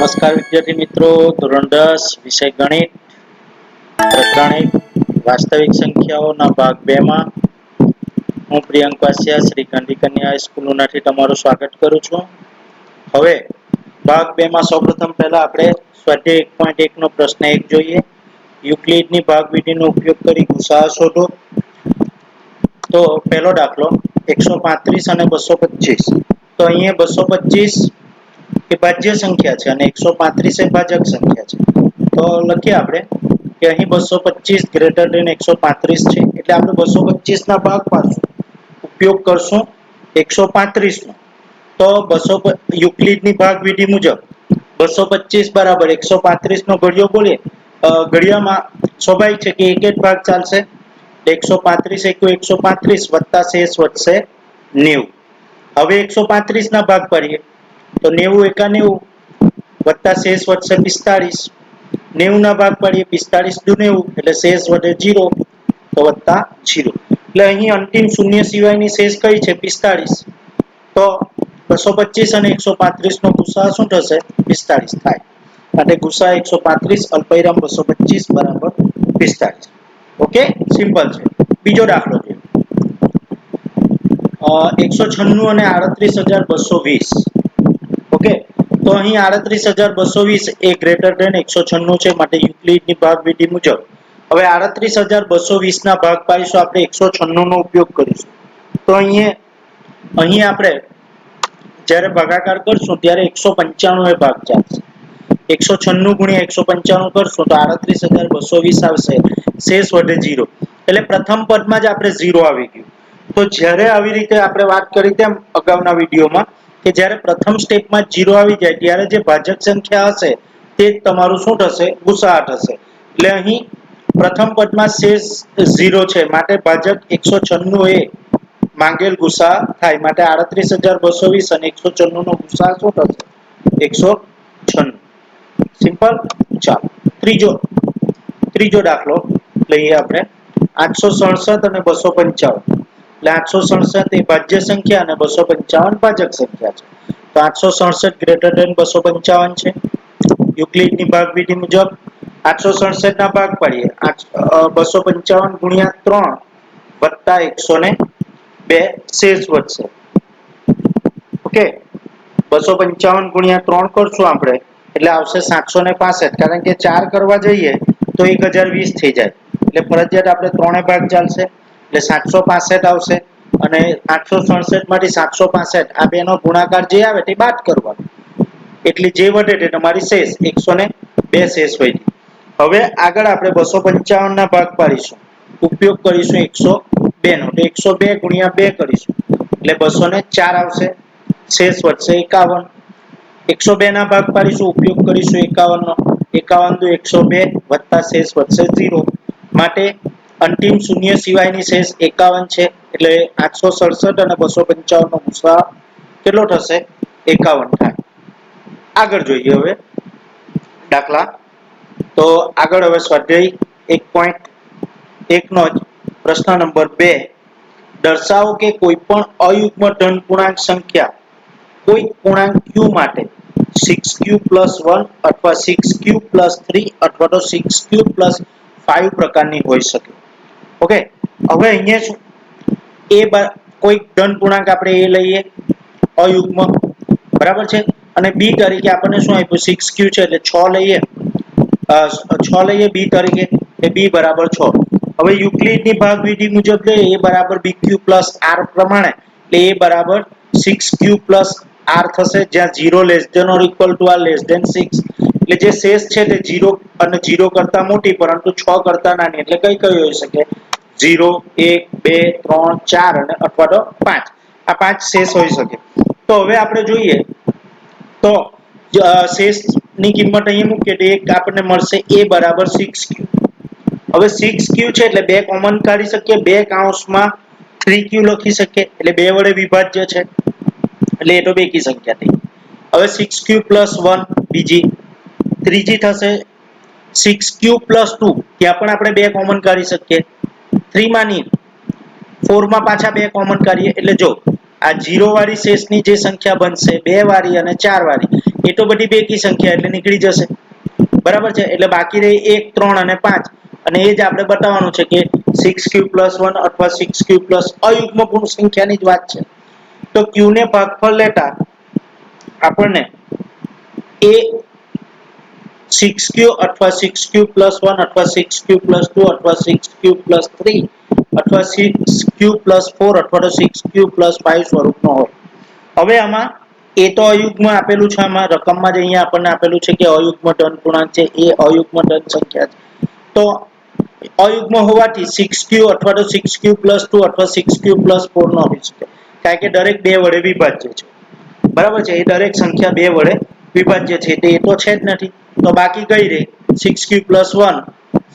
નમસ્કાર વિદ્યાર્થી મિત્રો, ધોરણ 10 વિષય ગણિત પ્રકરણ 1 વાસ્તવિક સંખ્યાઓના ભાગ 2 માં હું પ્રિયંક વાસિયા શ્રી ગાંધી કન્યા હાઈસ્કૂલ ઉનાથી તમારું સ્વાગત કરું છું. હવે ભાગ 2 માં સૌપ્રથમ પહેલા આપણે સ્વાધ્યાય 1.1 નો પ્રશ્ન 1 જોઈએ. યુક્લિડની ભાગવિધિનો ઉપયોગ કરી ગુસાઅ શોધો. તો પહેલો દાખલો 135 અને 225. તો અહીંયા 225 એ ભાજ્ય સંખ્યા છે અને 135 એ ભાજક સંખ્યા છે. તો લખીએ આપણે કે અહીં 225 ગ્રેટર ધેન 135 છે, એટલે આપણે 225 ના ભાગ પાડશું, ઉપયોગ કરશું 135 નો. તો યુક્લિડની ભાગવિધિ મુજબ 225 બરાબર 135 નો ઘડિયો બોલીએ, ઘડિયામાં સ્વાભાવિક છે કે એક જ ભાગ ચાલશે. 135 * 135 વત્તા શેષ વધશે 90. હવે 135 ના ભાગ પાડીએ તો 90 * 90 વત્તા શેષ વધશે 45. 90 ના ભાગ પાડીએ 45 * 90 એટલે શેષ વધે 0, તો વત્તા 0. એટલે અહીં અંતિમ શૂન્ય સિવાયની શેષ કઈ છે? 45. તો 225 અને 135 નો ગુસાઅ શું થશે? 45 થાય. માટે ગુસાઅ 135 અલ્પવિરામ 225 બરાબર 45. ઓકે, સિમ્પલ છે. બીજો દાખલો જોઈએ. 196 અને 38220. ઓકે, તો અહીં 38220 એ ગ્રેટર ધેન 196 છે, માટે યુક્લિડની ભાગવિધિ મુજબ હવે 38220 ના ભાગ પાડીશું આપણે 196 નો ઉપયોગ કરીશું. તો અહીં આપણે જ્યારે ભાગાકાર કરશું ત્યારે 195 એ ભાગ ચાલશે. 196 ગુણ્યા 195 કરશું તો 38220 આવશે, શેષ વધે 0. એટલે પ્રથમ પદમાં જ આપણે 0 આવી ગયું. તો જ્યારે આવી રીતે આપણે વાત કરી તેમ અગાઉના વિડીયોમાં કે જ્યારે પ્રથમ સ્ટેપમાં 0 આવી જાય ત્યારે જે ભાજક સંખ્યા હશે તે જ તમારું શું થશે? ગુસાઅ થશે. એટલે અહીં પ્રથમ પદમાં શેષ 0 છે, માટે ભાજક 196 એ માંગેલ ગુસાઅ થાય. માટે 38220 અને 196 નો ગુસાઅ શું થશે? 196. સિમ્પલ. ચાલો ત્રીજો દાખલો લઈએ આપણે. 867 અને 255. એટલે 867 એ ભાજ્ય સંખ્યા અને 255 ભાજક સંખ્યા છે. તો 867 ગ્રેટર ધેન 255 છે. યુક્લિડની ભાગવિધિ મુજબ 867 ના ભાગ પાડીએ 255 ગુણ્યા 3 વત્તા 102 શેષ વધશે. ઓકે, 255 ગુણ્યા 3 કરશું આપણે એટલે આવશે 765. કારણ કે 4 કરવા જઈએ તો 1020 થઈ જાય, એટલે ફરજિયાત આપણે 3 ભાગ ચાલશે, એટલે 765 આવશે. અને 867 માંથી 765 આ બેનો ગુણાકાર જે આવે તે બાદ કરવાનો, એટલે જે વધે તે તમારી શેષ 102 શેષ વધી. હવે આગળ આપણે 255 ના ભાગ પાડીશું, ઉપયોગ કરીશું 102 નો. તો 102 ગુણ્યા 2 કરીશું એટલે 204 આવશે, શેષ વધશે 51. 102 ના ભાગ પાડીશું, ઉપયોગ કરીશું 51 નો. 51 * 102 વત્તા શેષ વધશે 0. માટે અંતિમ શૂન્ય સિવાયની શેષ 51 છે, એટલે 867 અને 255 નો ગુસાઅ કેટલો થશે? 51 થાય. આગળ જોઈએ હવે દાખલા. તો આગળ હવે સ્વાધ્યાય 1.1 નો જ પ્રશ્ન નંબર 2. દર્શાવો કે કોઈ પણ અયુગ્મ ધન પૂર્ણાંક સંખ્યા કોઈ પૂર્ણાંક q માટે 6q + 1 અથવા 6q + 3 અથવા તો 6q + 5 પ્રકારની હોઈ શકે. ઓકે, હવે અહીંયા શું કોઈ ધન પૂર્ણાંક આપણે એ લઈએ અયુગ્મ, બરાબર છે, અને b તરીકે આપણને શું આપ્યું? 6q છે, એટલે 6 લઈએ. 6 લઈએ b તરીકે, એ b બરાબર 6. હવે યુક્લિડની ભાગવિધિ મુજબ લઈએ a બરાબર bq + r પ્રમાણે, એટલે a બરાબર 6q + r થશે, જ્યાં 0 less than or equal to r less than 6. એટલે જે શેષ છે તે 0 અને 0 કરતા મોટી પરંતુ 6 કરતા નાની, એટલે કઈ હોઈ શકે? 0, 1, 2, 3, 4 અને અથવા તો 5. આ 5 શેષ હોઈ શકે. તો હવે આપણે જોઈએ તો શેષની કિંમત અહીં મૂકીએ તો એક આપણને મળશે a બરાબર 6q. હવે 6q છે એટલે 2 કોમન કાઢી શકીએ, 2 કૌંસમાં 3q લખી શકીએ, એટલે 2 વડે વિભાજ્ય છે, એટલે એ તો બેકી સંખ્યા થઈ. હવે 6q + 1 બીજી, ત્રીજી થશે 6q + 2. ત્યાં પણ આપણે 2 કોમન કાઢી શકીએ. 3 માંની 4 માં પાછા 2 કોમન કાઢીએ, એટલે જો આ 0 વાળી શેષની જે સંખ્યા બનશે 2 વાળી અને 4 વાળી, એ તો બધી બેકી સંખ્યા એટલે નીકળી જશે, બરાબર છે. એટલે બાકી રહી 1, 3 અને 5, અને એ જ આપણે બતાવવાનું છે કે 6q + 1 અથવા 6q પ્લસ અયુગ્મ પૂર્ણ સંખ્યાની જ વાત છે. તો q ને ભાગફળ લેતા આપણને એ 6q અથવા 6q + 1 અથવા 6q + 2 અથવા 6q + 3 અથવા 6q + 4 અથવા તો 6q + 5 સ્વરૂપનો હોય. હવે આમાં એ તો અયુગ્મ આપેલું છે, આમાં રકમમાં જ અહીંયા આપણને આપેલું છે કે અયુગ્મ ધન પૂર્ણાંક છે, એ અયુગ્મ ધન સંખ્યા છે. તો અયુગ્મ હોવાથી 6q અથવા તો 6q + 2 અથવા 6q + 4 નો હોઈ શકે, કારણ કે દરેક 2 વડે વિભાજ્ય છે, બરાબર છે. એ દરેક સંખ્યા 2 વડે વિભાજ્ય છે, એ તો છે જ નથી. તો બાકી કઈ રહી 6q + 1,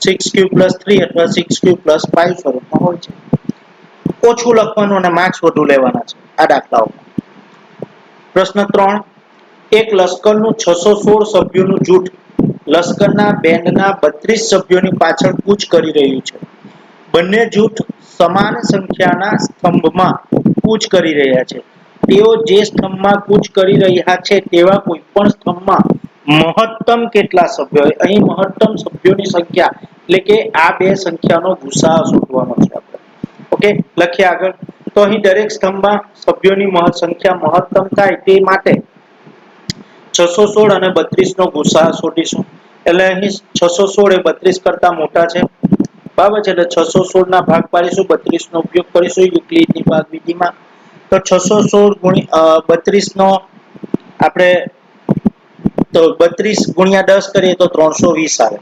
6q + 3 અથવા 6q + 5 સ્વરૂપમાં હોય છે. ઓછું લખવાનું અને માર્ક્સ વધુ લેવાના છે આ દાખલાઓમાં. પ્રશ્ન 3, એક લશ્કરનું 616 સભ્યોનું જૂથ લશ્કરના બેન્ડના 32 સભ્યોની પાછળ કૂચ કરી રહ્યું છે. બંને જૂથ સમાન સંખ્યાના સ્તંભમાં કૂચ કરી રહ્યા છે. તેઓ જે સ્તંભમાં કૂચ કરી રહ્યા છે તેવા કોઈપણ સ્તંભમાં મહત્તમ કેટલા સભ્યો હોય, અહીં મહત્તમ સભ્યોની સંખ્યા એટલે કે આ બે સંખ્યાનો ગુસાઅ શોધવાનો છે આપણે. ઓકે, લખીએ આગળ. તો અહીં દરેક સ્તંભમાં સભ્યોની સંખ્યા મહત્તમ થાય તે માટે 616 અને 32 નો ગુસાઅ શોધીશું. એટલે અહીં 616 એ 32 કરતા મોટા છે, બરાબર છે. એટલે 616 ના ભાગ પાડીશું, 32 નો ઉપયોગ કરીશું યુક્લિડની ભાગવિધિમાં. તો 616 32 નો આપણે તો 32 × 10 કરીએ તો 320 આવે.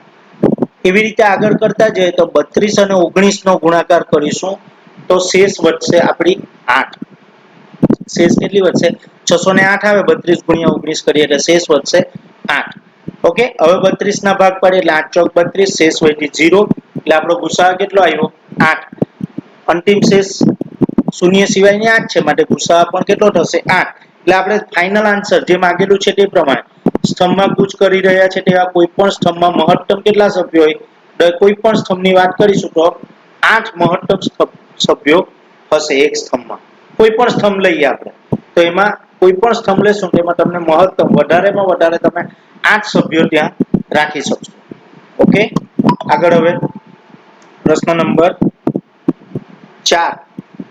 એવી રીતે આગળ કરતા જઈએ તો 32 અને 19 નો ગુણાકાર કરીશું તો શેષ વધશે આપણી 8. શેષ કેટલી વધશે? 608 આવે, 32 × 19 કરીએ એટલે શેષ વધશે 8. ઓકે, હવે 32 ના ભાગ પાડીએ એટલે 8 ચોક 32, શેષ વધી 0, એટલે આપણો ગુસાઅ કેટલો આવ્યો? 8. અંતિમ શેષ શૂન્ય સિવાયની 8 છે, માટે ગુસાઅ પણ કેટલો થશે? 8. એટલે આપણે ફાઇનલ આન્સર જે માંગેલું છે તે પ્રમાણે સ્તંભમાં કૂચ કરી રહ્યા છે તેવા કોઈ પણ સ્તંભમાં મહત્તમ કેટલા સભ્યો હોય? કોઈ પણ સ્તંભની વાત કરીશું તો 8 મહત્તમ સભ્યો હશે એક સ્તંભમાં. કોઈ પણ સ્તંભ લઈએ આપણે તો એમાં કોઈ પણ સ્તંભ લેશું તેમાં તમને મહત્તમ વધારેમાં વધારે તમે 8 સભ્યો ત્યાં રાખી શકશો. ઓકે, આગળ હવે પ્રશ્ન નંબર 4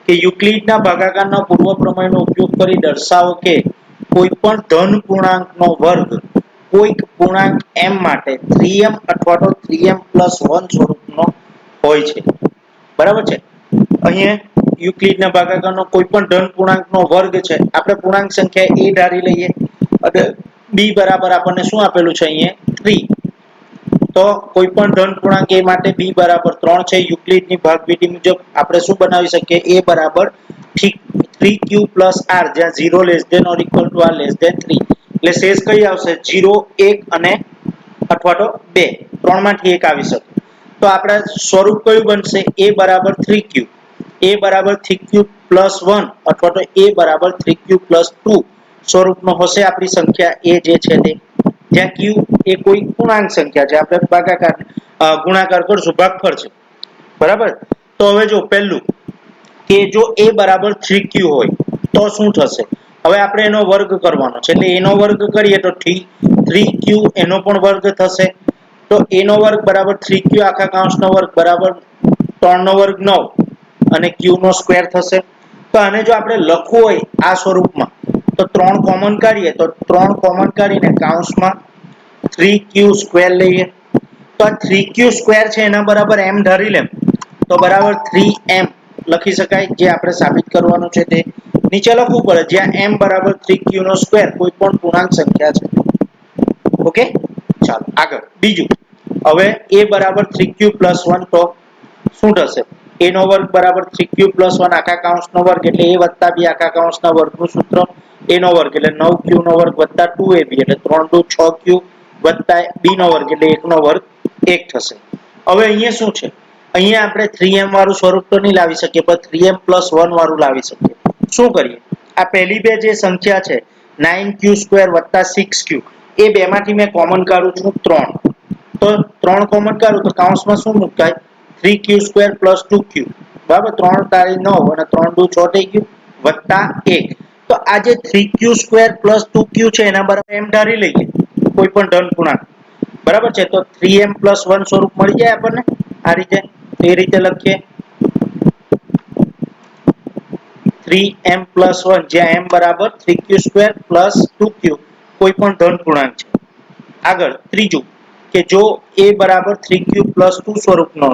કે યુક્લિડના ભાગાકારના પૂર્વ પ્રમેયનો ઉપયોગ કરી દર્શાવો કે કોઈ પણ ધન પૂર્ણાંકનો વર્ગ કોઈક પૂર્ણાંક m માટે 3m અથવા તો 3m + 1 સ્વરૂપનો હોય છે, બરાબર છે. અહીંયા યુક્લિડના ભાગાકારનો કોઈ પણ ધન પૂર્ણાંકનો વર્ગ છે, આપણે પૂર્ણાંક સંખ્યા a ધારી લઈએ અને b બરાબર આપણને શું આપેલું છે અહીંયા 3. તો કોઈ પણ ધન પૂર્ણાંક a માટે b બરાબર 3 છે. યુક્લિડની ભાગવિધિ મુજબ આપણે શું બનાવી શકીએ? a બરાબર 3q + r, જ્યાં 0 ≤ r <3. એટલે શેષ કઈ આવશે? 0, 1 અને અથવા તો 2, ત્રણમાંથી એક આવી શકે. તો આપણે સ્વરૂપ કયું બનશે? a બરાબર 3q, a બરાબર 3q + 1 અથવા તો a બરાબર 3q + 2 સ્વરૂપનો હશે આપણી સંખ્યા a જે છે તે, જ્યાં q એ કોઈ પૂર્ણાંક સંખ્યા છે, આપણે ભાગાકાર ગુણાકાર કરશું, ભાગફળ છે, બરાબર. તો હવે જો પહેલું કે જો a બરાબર 3q હોય તો શું થશે? હવે આપણે એનો વર્ગ કરવાનો છે, એટલે એનો વર્ગ કરીએ તો 3q એનો પણ વર્ગ થશે. તો a નો વર્ગ બરાબર 3q આખા કૌંસનો વર્ગ બરાબર 3 નો વર્ગ 9 અને q નો સ્ક્વેર થશે. તો આને જો આપણે લખવું હોય આ સ્વરૂપમાં તો 3 કોમન કાઢીએ તો 3 કોમન કાઢીને કૌંસમાં 3q² લઈએ. તો આ 3q² છે એના બરાબર m ધારી લે તો બરાબર 3m લખી શકાય, જે આપણે સાબિત કરવાનું છે તે નીચે લખવું પડે, જ્યાં m બરાબર 3q² કોઈ પણ પૂર્ણાંક સંખ્યા છે. ઓકે, ચાલો આગળ બીજું. હવે a બરાબર 3q + 1 તો શું થશે? a નો વર્ગ બરાબર 3q + 1 આખા કૌંસનો વર્ગ એટલે a + b આખા કૌંસના વર્ગનું સૂત્ર, a નો વર્ગ એટલે 9q નો વર્ગ + 2ab એટલે 3 × 6q + b નો વર્ગ એટલે 1 નો વર્ગ 1 થશે. હવે અહીંયા શું છે? અહીંયા આપણે 3m વાળું સ્વરૂપ તો નહીં લાવી શકીએ, પણ 3m + 1 વાળું લાવી શકીએ. શું કરીએ? આ પહેલી બે જે સંખ્યા છે 9q² + 6q, એ બેમાંથી મેં કોમન કાઢું છું 3. તો 3 કોમન કાઢું તો કૌંસમાં શું મુકાય? 3q² + 2q, બરાબર. 3 × 9 અને 3 × 6 થઈ ગયું +1. તો આ જે 3q² + 2q છે એના બરાબર m ધારી લઈએ કોઈ પણ ધન પૂર્ણાંક, બરાબર છે. તો 3m + 1 સ્વરૂપ મળી જાય આપણને આ રીતે. એ રીતે લખીએ 3m + 1, જ્યાં m બરાબર 3q² + 2q કોઈ પણ ધન પૂર્ણાંક છે. આગળ ત્રીજું કે જો a બરાબર 3q + 2 સ્વરૂપનો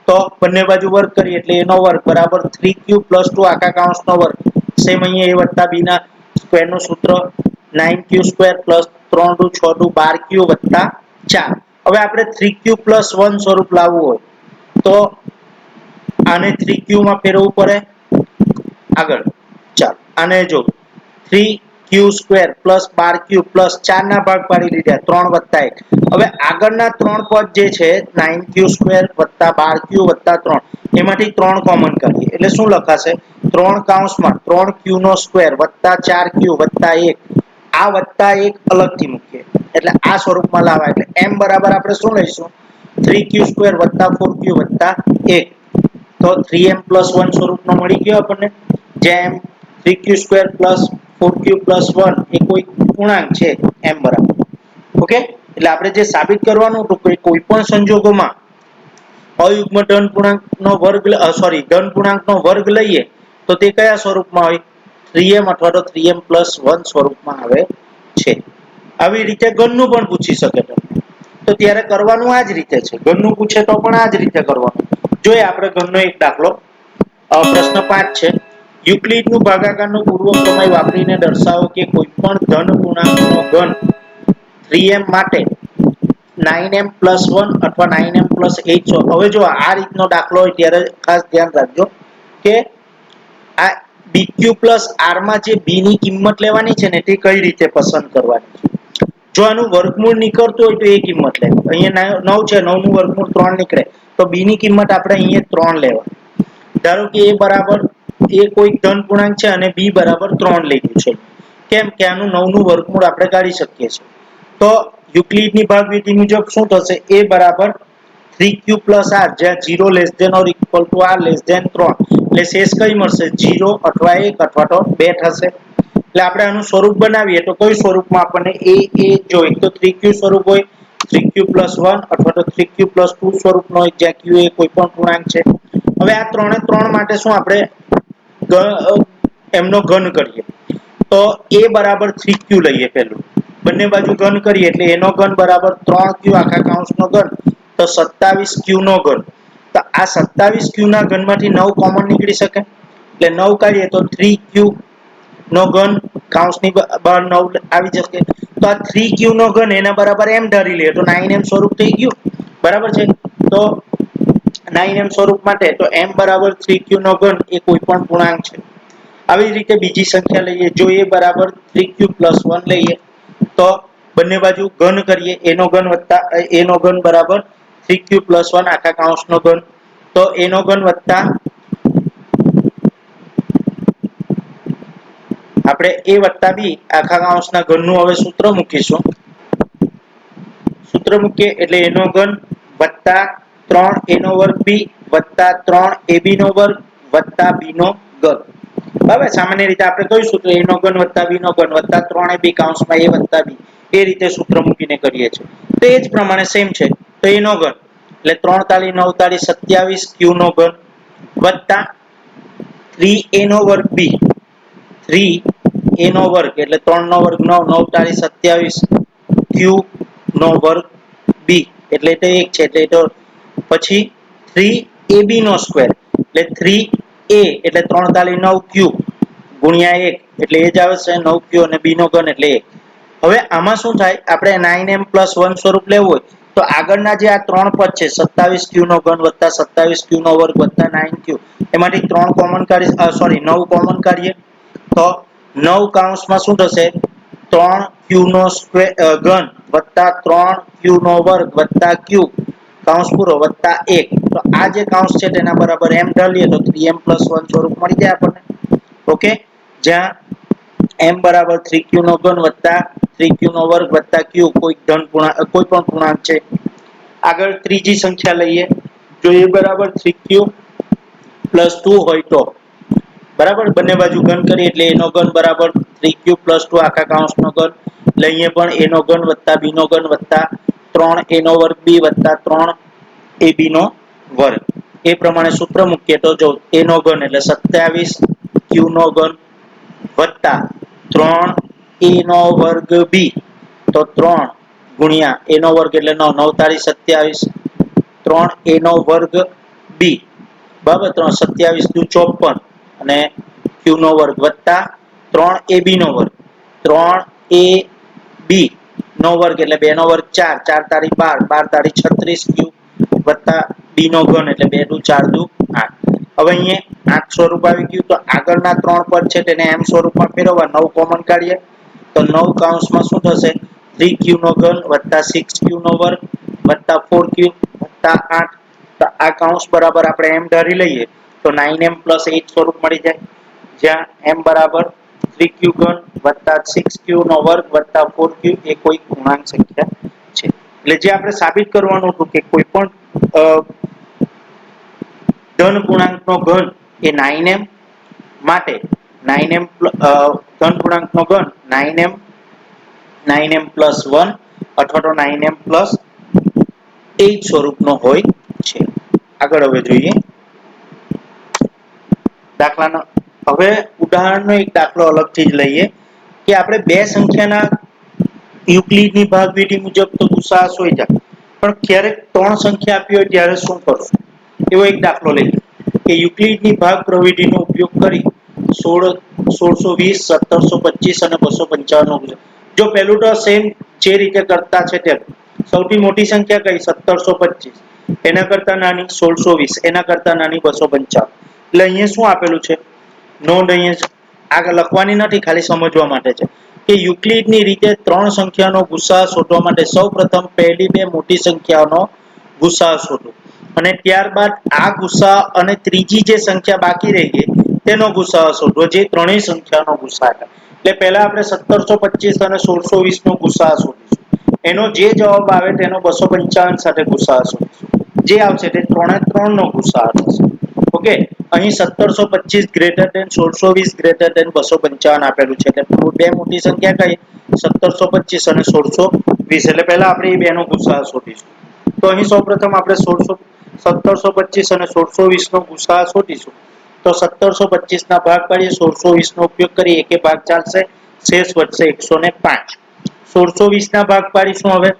તો બંને બાજુ વર્ગ કરીએ એટલે a નો વર્ગ બરાબર 3q + 2 આખા કૌંસનો વર્ગ. સેમ અહીંયા a + b ના સ્ક્વેર નું સૂત્ર 9q² + 3 * 6 = 12q + 4. હવે આપણે 3q + 1 સ્વરૂપ લાવવું હોય તો આને 3q માં ફેરવવું પડે. આગળ ચાલો આને જો 3q² + 12q + 4 ના ભાગ પાડી લીધા 3 + 1. હવે આગળના 3 પદ જે છે 9q² + 12q + 3 એમાંથી 3 કોમન કરીએ એટલે શું લખાશે 3 કૌંસમાં 3q² + 4q + 1. આ +1 અલગથી મૂકીએ એટલે આ સ્વરૂપમાં લાવાય એટલે m બરાબર આપણે શું લઈશું 3q² + 4q + 1. તો 3m + 1 સ્વરૂપનો મળી ગયો આપણને, જ્યાં m 3q² + 4q + 1 એ કોઈ પૂર્ણાંક છે m બરાબર. ઓકે, એટલે આપણે જે સાબિત કરવાનું હતું કે કોઈ પણ સંજોગોમાં અયુગ્મ ધન પૂર્ણાંકનો વર્ગ ધન પૂર્ણાંકનો વર્ગ લઈએ તો તે કયા સ્વરૂપમાં હોય 3m અથવા તો 3m + 1 સ્વરૂપમાં આવે છે. આવી રીતે ઘનનું પણ પૂછી શકે તમને, તો ત્યારે કરવાનું આ જ રીતે છે. ઘનનું પૂછે તો પણ આ જ રીતે કરવાનું. જોઈએ આપણે ઘનનો એક દાખલો. પ્રશ્ન 5 છે યુક્લિડનું ભાગાકારનો પૂર્વ પ્રમેય વાપરીને દર્શાવો કે કોઈ પણ ધન પૂર્ણાંકનો ઘન 3m માટે 9m + 1 અથવા 9m + 8. હવે જો આ રીતનો દાખલો હોય ત્યારે ખાસ ધ્યાન રાખજો કે આ bq + r માં જે b ની કિંમત લેવાની છે ને તે કઈ રીતે પસંદ કરવાની છે. જો આનું વર્ગમૂળ નીકળતું હોય તો એ કિંમત લેવાની. અહીંયા 9 છે, 9 નું વર્ગમૂળ 3 નીકળે તો b ની કિંમત આપણે અહીંયા 3 લેવાની. ધારો કે a બરાબર a કોઈ ધન પૂર્ણાંક છે અને b બરાબર 3 લીધું છે. કેમ કે આનું 9 નું વર્ગમૂળ આપણે કાઢી શકીએ છીએ. તો યુક્લિડની ભાગવિધિ મુજબ શું થશે a બરાબર 3q + r, જ્યાં 0 ≤ r <3. એટલે શેષ કઈ મળશે 0 અથવા 1 અથવા તો 2 થશે. એટલે આપણે આનું સ્વરૂપ બનાવીએ તો કઈ સ્વરૂપમાં આપણને a જો એક તો 3q સ્વરૂપ હોય 3q + 1 અથવા તો 3q + 2 સ્વરૂપનો હોય જ્યાં q એ કોઈ પણ પૂર્ણાંક છે. હવે આ 3 માટે શું આપણે એમનો ઘન કરીએ તો a બરાબર 3q લઈએ. પેલું બંને બાજુ ઘન કરીએ એટલે a નો ઘન બરાબર 3q આખા કૌંસનો ઘન તો 27q નો ઘન. તો આ 27q ના ઘનમાંથી 9 કોમન નીકળી શકે એટલે 9 કાઢીએ તો 3q નો ઘન કૌંસની બહાર 9 આવી જશે. તો આ 3q નો ઘન એના બરાબર m ધારી લઈએ તો 9m સ્વરૂપ થઈ ગયું, બરાબર છે. તો 9m સ્વરૂપ માટે તો m બરાબર 3q નો ઘન એ કોઈ પણ પૂર્ણાંક છે. આવી રીતે બીજી સંખ્યા લઈએ. જો a બરાબર 3q + 1 લઈએ તો બંને બાજુ ઘન કરીએ a નો ઘન બરાબર 3q + 1 આખા કૌંસનો ઘન તો a નો ઘન વત્તા આપણે a + b આખા કૌંસના ઘનનું હવે સૂત્ર મૂકીશું. સૂત્ર મૂકીએ એટલે a નો ઘન વત્તા 3a² b વત્તા 3ab² વત્તા b નો ઘન. બરાબર, સામાન્ય રીતે આપણે કહીશું તો a નો ઘન વત્તા b નો ઘન વત્તા 3ab કૌંસમાં a વત્તા b એ રીતે સૂત્ર મૂકીને કરીએ છીએ. તો એ જ પ્રમાણે સેમ છે. તો a નો ઘન એટલે 3 × 9 = 27q નો ઘન વત્તા 3a² b 3a² એટલે 3 નો વર્ગ 9 9 * 27 q નો વર્ગ b એટલે તો 1 છે એટલે તો પછી 3ab² એટલે 3a એટલે 3 × 9 q ગુણ્યા 1 એટલે એ જ આવશે 9q અને b નો ઘન એટલે 1. હવે આમાં શું થાય આપણે 9m + 1 સ્વરૂપ લેવું હોય તો આગળના જે આ 3 પદ છે 27q નો ઘન વત્તા 27q નો વર્ગ વત્તા 9q એમાંથી 9 કોમન કાઢીએ તો 9 કૌંસમાં શું થશે 3q નો ઘન વત્તા 3q નો વર્ગ વત્તા q કૌંસ પૂરો વત્તા 1. તો આ જે કૌંસ છે તેના બરાબર m ધારીએ તો 3m + 1 સ્વરૂપ મળી જાય આપણને. ઓકે, જ્યાં m બરાબર 3q નો ઘન વત્તા 3q નો વર્ગ વત્તા q કોઈ પણ પૂર્ણાંક છે. આગળ ત્રીજી સંખ્યા લઈએ. જો a બરાબર 3q + 2 હોય તો બરાબર બંને બાજુ ઘન કરીએ એટલે a નો ઘન બરાબર 3q + 2 આખા કૌંસનો ઘન એટલે અહીંયા પણ a નો ઘન + b નો ઘન + 3a નો વર્ગ b + 3ab નો વર્ગ એ પ્રમાણે સૂત્ર મૂકીએ તો જો a નો ઘન એટલે 27 q નો ઘન + 3a નો વર્ગ b તો 3 ગુણ્યા a નો વર્ગ એટલે 9 9 તારી 27 3a નો વર્ગ b બરાબર 3 27 દુ 54 અને q નો વર્ગ વત્તા 3ab નો વર્ગ 3ab નો વર્ગ એટલે 2 નો વર્ગ 4 4 તારી 12 12 તારી 36 q વત્તા b નો ઘન એટલે 2 દુ 4 દુ 8 હવે અહીંયા 8 સ્વરૂપ આવી ગયું તો આગળના 3 પદ છે તેને m સ્વરૂપમાં ફેરવવા 9 કોમન કાઢીએ તો 9 કૌંસમાં શું થશે 3q નો ઘન વત્તા 6q નો વર્ગ વત્તા 4q વત્તા 8 તો આ કૌંસ બરાબર આપણે m ધારી લઈએ તો 9m + 8 સ્વરૂપ મળી જાય જ્યાં m બરાબર 3q ઘન વત્તા 6q નો વર્ગ વત્તા 4q એ કોઈ પૂર્ણાંક સંખ્યા છે એટલે જે આપણે સાબિત કરવાનું હતું કે કોઈ પણ ધન પૂર્ણાંકનો ઘન એ 9m માટે 9m ધન પૂર્ણાંકનો ઘન 9m 9m + 1 અથવા તો 9m + 8 સ્વરૂપનો હોય છે આગળ હવે જોઈએ દાખલાનો હવે ઉદાહરણનો એક દાખલો અલગથી જ લઈએ કે આપણે બે સંખ્યાના યુક્લિડની ભાગવિધિ મુજબ તો ગુસાઅ શોધ્યા પણ ક્યારેક ત્રણ સંખ્યા આપી હોય ત્યારે શું કરશું એવો એક દાખલો લઈએ કે યુક્લિડની ભાગ પ્રવિધિનો ઉપયોગ કરી 1620 1725 અને 255 જો પહેલું તો સેમ જે રીતે કરતા છે તેમ સૌથી મોટી સંખ્યા કઈ 1725 એના કરતા નાની 1620 એના કરતા નાની 255 એટલે અહીંયા શું આપેલું છે નોંધ અહીંયા આગળ લખવાની નથી ખાલી સમજવા માટે છે કે યુક્લિડની રીતે ત્રણ સંખ્યાનો ગુસાઅ શોધવા માટે સૌપ્રથમ પહેલી બે મોટી સંખ્યાઓનો ગુસાઅ શોધો અને ત્યારબાદ આ ગુસાઅ અને ત્રીજી જે સંખ્યા બાકી રહી ગઈ તેનો ગુસાઅ શોધો જે ત્રણેય સંખ્યાનો ગુસાઅ થાય એટલે પહેલા આપણે 1725 અને 1620 નો ગુસાઅ શોધીશું એનો જે જવાબ આવે તેનો 255 સાથે ગુસાઅ શોધીશું જે આવશે તે 3 નો ગુસાઅ થશે ઓકે અહીં 1725 ગ્રેટર ધેન 1620 ગ્રેટર ધેન 255 આપેલું છે એટલે બે મોટી સંખ્યા કઈ 1725 અને 1620 એટલે પહેલા આપણે એ બેનો ગુસાઅ શોધીશું તો અહીં સૌપ્રથમ આપણે 1725 અને 1620 નો ગુસાઅ શોધીશું તો 1725 ના ભાગ પાડીએ 1620 નો ઉપયોગ કરી એકે ભાગ ચાલશે શેષ વધશે 105 1620 ના ભાગ પાડીશું હવે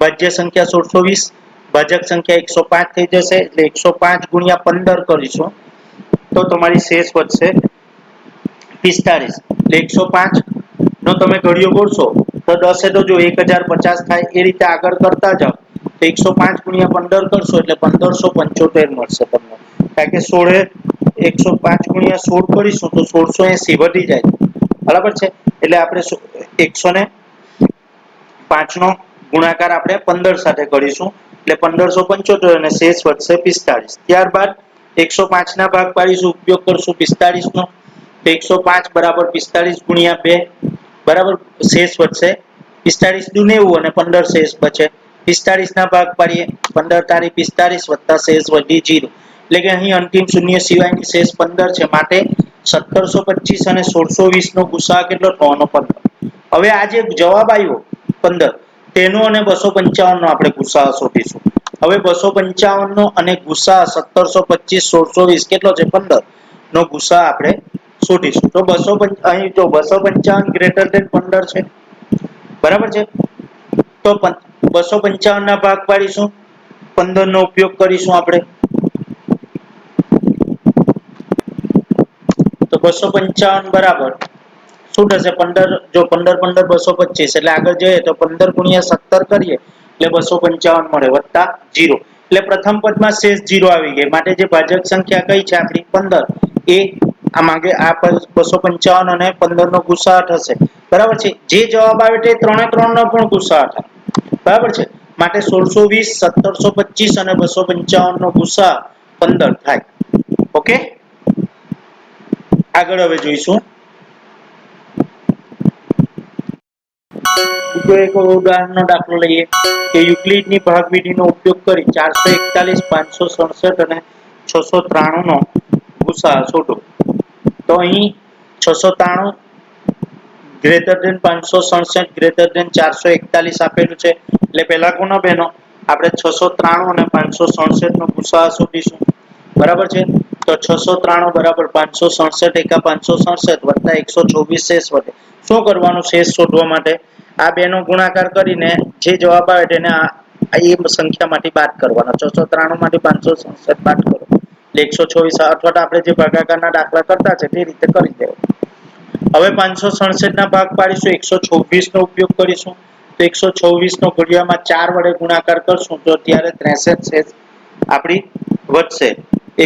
ભાજ્ય સંખ્યા 1620 ભાજક સંખ્યા 105 થઈ જશે એટલે 105 ગુણ્યા 15 કરીશું તો તમારી શેષ વધશે 45 એટલે 105 નો તમે ઘડિયો બોલશો તો 10 એ તો જો 1050 થાય એ રીતે આગળ કરતા જાઓ તો 105 ગુણ્યા 15 કરશો એટલે 1575 મળશે તમને કારણ કે 105 ગુણ્યા 16 કરીશું તો 1680 વધી જાય બરાબર છે એટલે આપણે 105 નો ગુણાકાર આપણે 15 સાથે કરીશું એટલે 1575 અને શેષ વધશે 45 ત્યારબાદ 105 ના ભાગ પાડીશું ઉપયોગ કરશું 45 નો તો 105 બરાબર 45 ગુણ્યા 2 બરાબર શેષ વધશે 45 દુ 90 અને 15 શેષ બચે 45 ના ભાગ પાડીએ 15 તારી 45 વત્તા શેષ વધી 0 એટલે કે અહીં અંતિમ શૂન્ય સિવાયની શેષ 15 છે માટે 1725 અને 1620 નો ગુસાઅ કેટલો થવાનો 15 હવે આ જે જવાબ આવ્યો 15 તેનો અને 255 નો આપણે ગુસાઅ શોધીશું હવે 255 નો અને ગુસાઅ 1725 1620 કેટલો છે 15 નો ગુસાઅ આપણે શોધીશું તો 255 અહીં જો 255 ગ્રેટર ધેન 15 છે બરાબર છે તો 255 ના ભાગ પાડીશું 15 નો ઉપયોગ કરીશું આપણે તો 255 બરાબર શું થશે 15 જો 15 15 225 એટલે આગળ જઈએ તો 15 ગુણ્યા 17 કરીએ એટલે 255 મળે વત્તા 0 એટલે પ્રથમ પદમાં શેષ 0 આવી ગઈ માટે જે ભાજક સંખ્યા કઈ છે આપણી 15 એ આ માંગે આ 255 અને 15 નો ગુસાઅ થશે બરાબર છે જે જવાબ આવે તે 3 નો પણ ગુસાઅ થાય બરાબર છે માટે 1620 1725 અને 255 નો ગુસાઅ 15 થાય ઓકે આગળ હવે જોઈશું બીજો એક ઉદાહરણનો દાખલો લઈએ કે યુક્લિડની ભાગવિધિનો ઉપયોગ કરી 441 567 અને 693 નો ગુસાઅ શોધો તો અહીં 693 ગ્રેટર ધેન 567 ગ્રેટર ધેન 441 આપેલું છે. એટલે પહેલા કોના બહેનો આપણે 693 અને 567 નો ગુસાઅ શોધીશું. બરાબર છે. તો 693 બરાબર 567 એકા 567 વત્તા 124 શેષ વધે. શું કરવાનું શેષ શોધવા માટે? આ બેનો ગુણાકાર કરીને જે જવાબ આવે તેને એ સંખ્યામાંથી બાદ કરવાનો. 693 માંથી 567 બાદ કરો એટલે 124, અથવા તો આપણે જે ભાગાકારના દાખલા કરતા છે તે રીતે કરી દેવો. હવે 567 ના ભાગ પાડીશું, 124 નો ઉપયોગ કરીશું. તો 124 નો ઘડિયામાં 4 વડે ગુણાકાર કરશું તો ત્યારે 63 શેષ આપણી વધશે.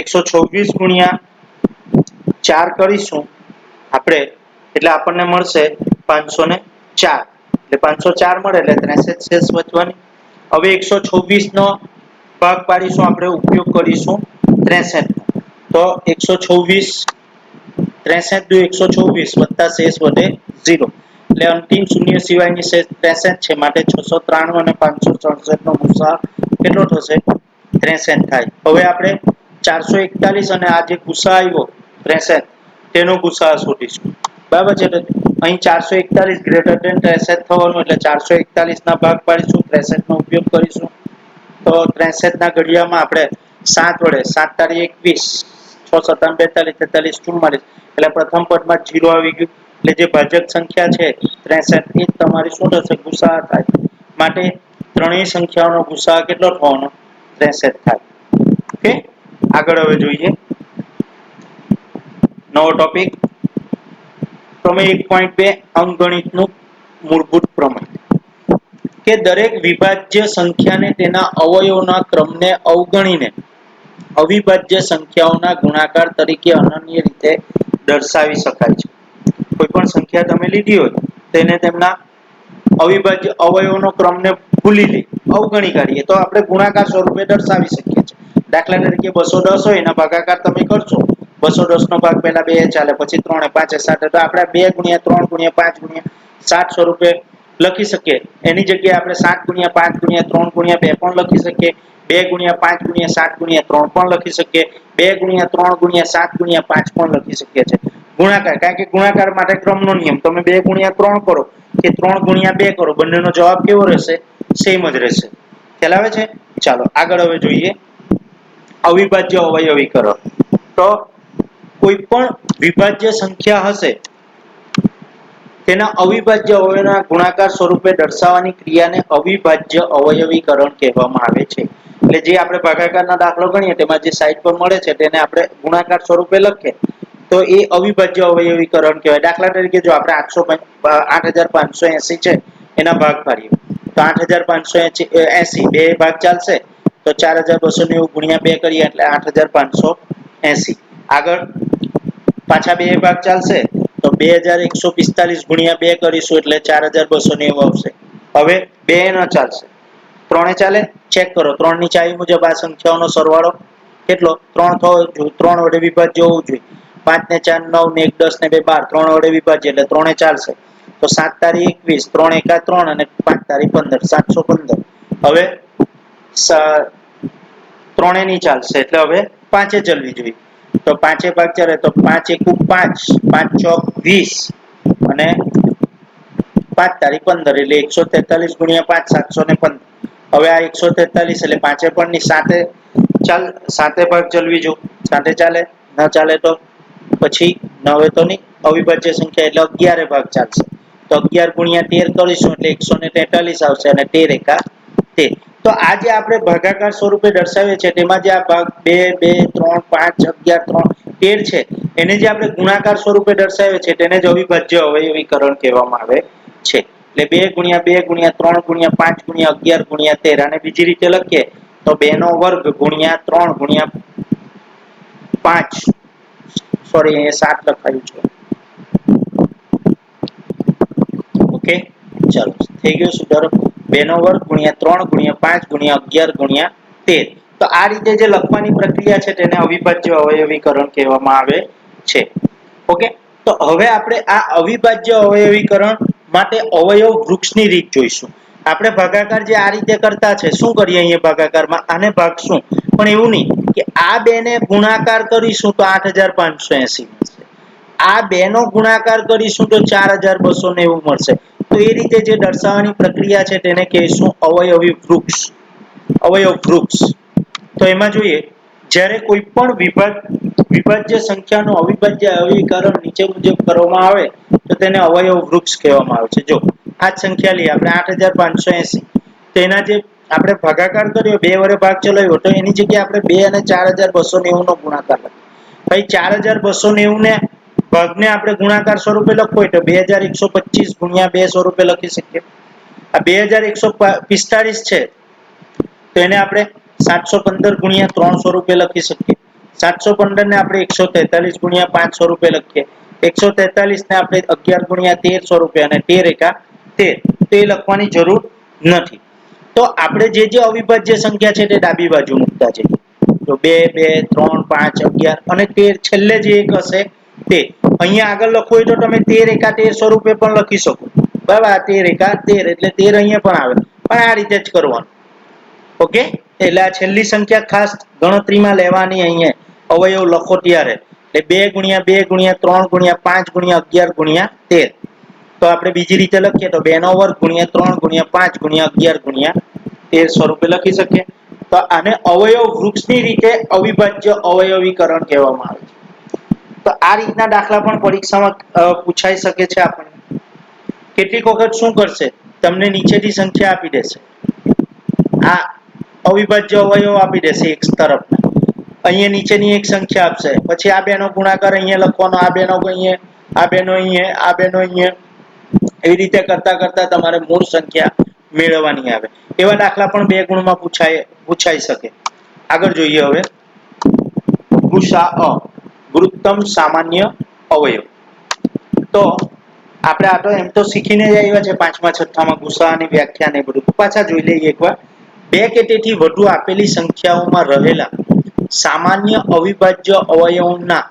124 ગુણ્યા 4 કરીશું આપણે એટલે આપણને મળશે 504. એટલે 504 મળે એટલે 63 શેષ વધવાની. હવે 124 નો ભાગ પાડીશું, આપણે ઉપયોગ કરીશું 63. તો 124 63 દુ 124 વત્તા શેષ વધે 0. એટલે અંતિમ શૂન્ય સિવાયની શેષ 63 છે. માટે 693 અને 567 નો ગુસાઅ કેટલો થશે? 63 થાય. હવે આપણે 441 અને આ જે ગુસાઅ આવ્યો 63 તેનો ગુસાઅ શોધીશું. બરાબર છે. અહીં 441 ગ્રેટર ધેન 63 થવાનું એટલે 441 ના ભાગ પાડીશું, 63 નો ઉપયોગ કરીશું. તો 63 ના ઘડિયામાં આપણે 7 વડે 7 તારી 21 6 7 42 43 44 એટલે પ્રથમ પદમાં 0 આવી ગયું. એટલે જે ભાજક સંખ્યા છે 63 એ તમારી શું થશે? ગુસાઅ થાય. માટે ત્રણેય સંખ્યાઓનો ગુસાઅ કેટલો થવાનો? 63 થાય. ઓકે, આગળ હવે જોઈએ નવો ટોપિક. પ્રમેય 1.2 અંકગણિતનું મૂળભૂત પ્રમેય કે દરેક વિભાજ્ય સંખ્યાને તેના અવયવોના ક્રમને અવગણીને અવિભાજ્ય સંખ્યાઓના ગુણાકાર તરીકે અનન્ય રીતે દર્શાવી શકાય છે. કોઈ પણ સંખ્યા તમે લીધી હોય તેને તેમના અવિભાજ્ય અવયવોનો ક્રમને ભૂલી લઈ અવગણી કાઢીએ તો આપણે ગુણાકાર સ્વરૂપે દર્શાવી શકીએ છીએ. દાખલા તરીકે 210 હોય એના ભાગાકાર તમે કરશો. 210 નો ભાગ પહેલા 2 ચાલે, પછી 3 5 7 તો આપણે 2 ગુણ્યા 3 ગુણ્યા 5 ગુણ્યા 7 સ્વરૂપે લખી શકીએ. એની જગ્યાએ આપણે 7 ગુણ્યા 5 ગુણ્યા 3 ગુણ્યા 2 પણ લખી શકીએ. 2 ગુણ્યા 5 ગુણ્યા 7 ગુણ્યા 3 પણ લખી શકીએ. 2 ગુણ્યા 3 ગુણ્યા 7 ગુણ્યા 5 પણ લખી શકીએ છીએ. ગુણાકાર, કારણ કે ગુણાકાર માટે ક્રમનો નિયમ. તમે 2 ગુણ્યા 3 કરો કે 3 ગુણ્યા 2 કરો, બંનેનો જવાબ કેવો રહેશે? સેમ જ રહેશે. ખ્યાલ આવે છે? ચાલો આગળ હવે જોઈએ અવિભાજ્ય અવયવીકરણ. તો કોઈ પણ વિભાજ્ય સંખ્યા હશે તેના અવિભાજ્ય અવયવોના ગુણાકાર સ્વરૂપે દર્શાવવાની ક્રિયાને અવિભાજ્ય અવયવીકરણ કહેવામાં આવે છે. એટલે જે આપણે ભાગાકારના દાખલો ગણીએ તેમાં જે સાઈડ પર મળે છે તેને આપણે ગુણાકાર સ્વરૂપે લખીએ તો એ અવિભાજ્ય અવયવીકરણ કહેવાય. દાખલા તરીકે જો આપણે 8580 છે એના ભાગ પાડીએ તો 8580 બે ભાગ ચાલશે તો 4290 ગુણ્યા 2 કરીએ એટલે 8580. આગળ પાછા બે ભાગ ચાલશે તો 2145 ગુણ્યા 2 કરીશું એટલે 4290 આવશે. હવે 2 ન ચાલશે, 3 ચાલે? ચેક કરો. 3 ની ચાવી મુજબ આ સંખ્યાઓનો સરવાળો કેટલો? 3 થવો જોઈએ. 3 વડે વિભાજ્ય હોવું જોઈએ. 5 ને 4 9 ને 1 10 ને 2 12 3 વડે વિભાજ્ય એટલે 3 ચાલશે. તો 7 તારી 21 3 એકા 3 અને 5 તારી 15 715. હવે 3 ની ચાલશે એટલે હવે 5 ચલવી જોઈએ. તો 5 ભાગ ચાલે તો 5 એકુ 5 5 ચોક 20 અને 5 તારી 15 એટલે 143 ગુણ્યા 5 715. હવે આ 143 એટલે 5 પણ ની 7 ચાલ 7 ભાગ ચલવી જો 7 ચાલે? ન ચાલે તો પછી 9 તો નહીં, અવિભાજ્ય સંખ્યા એટલે 11 ભાગ ચાલશે. તો 11 ગુણ્યા 13 કરીશું એટલે 143 આવશે અને 13 એકા 13. તો આ જે આપણે ભાગાકાર સ્વરૂપે દર્શાવીએ છીએ તેમાં જે આ ભાગ 2 2 3 5 11 3 13 છે એને જે આપણે ગુણાકાર સ્વરૂપે દર્શાવીએ છીએ તેને જ અવિભાજ્ય અવયવીકરણ કહેવામાં આવે છે. એટલે 2 ગુણ્યા 2 ગુણ્યા 3 ગુણ્યા 5 ગુણ્યા 11 ગુણ્યા 13 અને બીજી રીતે લખીએ તો 2 નો વર્ગ ગુણ્યા 3 ગુણ્યા 5 સોરી એ 7 લખાયું છે. ઓકે ચાલો થઈ ગયો સુધારો. 2 નો વર્ગ ગુણ્યા 3 ગુણ્યા 5 ગુણ્યા 11 ગુણ્યા 13. તો આ રીતે જે લખવાની પ્રક્રિયા છે તેને અવિભાજ્ય અવયવીકરણ કહેવામાં આવે છે. ઓકે, તો હવે આપણે આ અવિભાજ્ય અવયવીકરણ માટે અવયવ વૃક્ષની રીત જોઈશું. આપણે ભાગાકાર જે આ રીતે કરતા છે શું કરીએ અહીંયા ભાગાકારમાં આને ભાગશું પણ એવું નહીં કે આ બે ને ગુણાકાર કરીશું તો 8580 મળશે. આ બેનો ગુણાકાર કરીશું તો 4290 મળશે. તો એ રીતે જે દર્શાવવાની પ્રક્રિયા છે તેને કહીશું અવયવી વૃક્ષ. અવયવ વૃક્ષ. તો એમાં જોઈએ, જ્યારે કોઈ પણ વિભાજ્ય સંખ્યાનું અવિભાજ્ય અવયવીકરણ નીચે મુજબ કરવામાં આવે તો તેને અવયવ વૃક્ષ કહેવામાં આવે છે. જો આ જ સંખ્યા લઈએ આપણે 8580, તેના જે આપણે ભાગાકાર કર્યો, 2 વડે ભાગ ચલાવ્યો, તો એની જગ્યાએ આપણે 2 અને 4290 નો ગુણાકાર લખ્યો. ભાઈ 4290 ને ભાગને આપણે ગુણાકાર સ્વરૂપે લખવો હોય તો 2125 ગુણ્યા 2 સ્વરૂપે લખી શકીએ. આ 2145 છે તો એને આપણે 715 ગુણ્યા 3 સ્વરૂપે લખી શકીએ. 715 ને આપણે 143 ગુણ્યા 5 સ્વરૂપે લખીએ. 143 ને આપણે 11 ગુણ્યા 13 સ્વરૂપે, અને 13 એકા 13, તો એ લખવાની જરૂર નથી. તો આપણે જે અવિભાજ્ય સંખ્યા છે તે ડાબી બાજુ મૂકતા જઈએ. તો 2 2 3 5 11 અને 13 છેલ્લે જે એક હશે તે. અહીંયા આગળ લખવું હોય તો તમે 13 એકા 13 સ્વરૂપે પણ લખી શકો. બરાબર, 13 એકા 13 એટલે 13 અહીંયા પણ આવે, પણ આ રીતે જ કરવાનું. ઓકે, એટલે આ છેલ્લી સંખ્યા ખાસ ગણતરીમાં લેવાની. અહીંયા અવયવ લખો ત્યારે એટલે 2 ગુણ્યા 2 ગુણ્યા 3 ગુણ્યા 5 ગુણ્યા 11 ગુણ્યા 13. તો આપણે બીજી રીતે લખીએ તો 2 નો વર્ગ ગુણ્યા 3 ગુણ્યા 5 ગુણ્યા 11 ગુણ્યા 13 સ્વરૂપે લખી શકીએ. તો આને અવયવ વૃક્ષની રીતે અવિભાજ્ય અવયવીકરણ કહેવામાં આવે છે. તો આ રીતના દાખલા પણ પરીક્ષામાં પૂછાઈ શકે છે આપણને. કેટલીક વખત શું કરશે, તમને નીચેથી સંખ્યા આપી દેશે, આ અવિભાજ્ય અવયવ આપી દેશે એક તરફના, અહીંયા નીચેની એક સંખ્યા આપશે, પછી આ બેનો ગુણાકાર અહીંયા લખવાનો, આ બેનો અહીંયા, આ બેનો અહીંયા, આ બેનો અહીંયા, એવી રીતે કરતા કરતા તમારે મૂળ સંખ્યા મેળવવાની આવે. એવા દાખલા પણ 2 ગુણમાં પૂછાઈ શકે. આગળ જોઈએ હવે ગુસાઅ, ગુરુત્તમ સામાન્ય અવયવ. તો આપણે આ તો એમ તો શીખીને જ આવ્યા છે 5મા 6મા ગુસાઅની વ્યાખ્યા ને બધું. પાછા જોઈ લઈએ એકવાર. 2 કે તેથી વધુ આપેલી સંખ્યાઓમાં રહેલા સામાન્ય અવિભાજ્ય અવયવોના